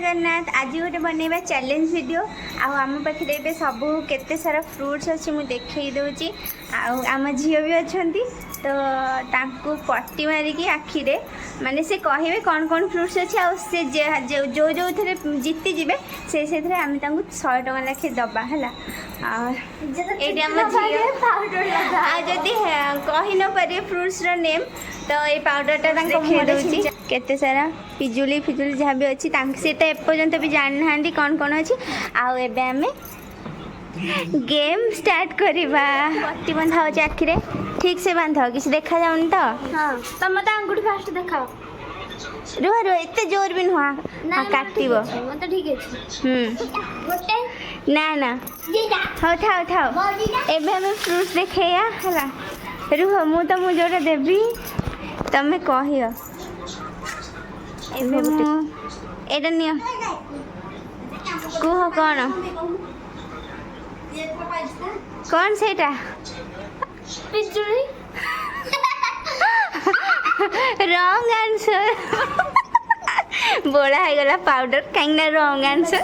जगन्नाथ। आज गोटे बनैबा challenge video आम पाखे ए सब केते सारा फ्रूट्स अच्छी मुझे देखई दूची आम झील भी अच्छा तो तांको पट्टी मारिकी आखिरे माने से कहे कौन कौन फ्रूट्स अच्छे आसे जो जो थे जीति जीवे से आम 100 टका लेखे दबा है ये जदि कही न पारे फ्रूट्स नेम तो ये पाउडरटा मुँह दूसरी केते सारा पिजुली फिजुली जहाँ भी अच्छी से तो एपर्यंत भी जानी ना कौन कौन अच्छी आम गेम स्टार्ट करवा पट्टी बंधा हो आखिरे ठीक से बांध किसी देखा जाऊनी तो हाँ तो मत अंगूठी फास्ट देखाओ रुह रुह एते जोर भी नुआ काटिबो मत ठीक है गोटे ना ना हो थाओ थाओ एबे हमें फ्रूट्स देखेया हला रुह मु तो मु जोटा देबी तमे कहियो एबे मु एटा नियो कुह कौन सेटा पिजुली रॉन्ग आंसर बोला है गला पाउडर कहीं ना रॉन्ग आंसर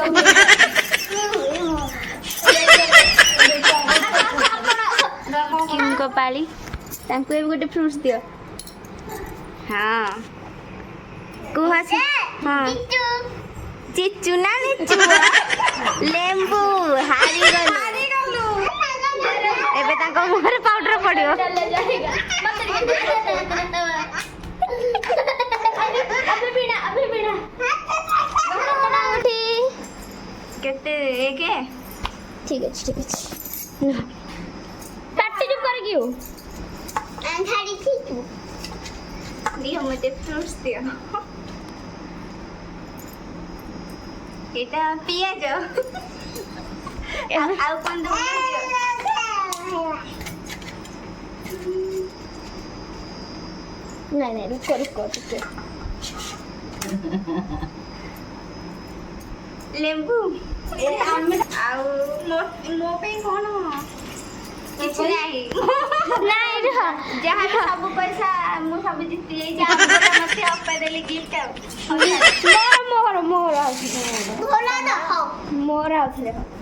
किनको पाली तांको ए गोटे फ्रूट्स दियो हाँ कुहा से हाँ चिचू ना निचू लेंबू हारी गलु एबे तांको मुहरे पाउडर पड़ियो केते एक है ठीक है पार्टी जो कर गियो अंधारी थी तू दियो मते फ्रूट्स दियो एटा पियाज आउ कोन दो नहीं रुको लेंबू आउ मो पे कौन किछ नहीं नहीं रह जहाँ सब पैसा मु सब जीती जाई जा मते अपा देले गिफ्ट मोर मोर मोर मोर मोर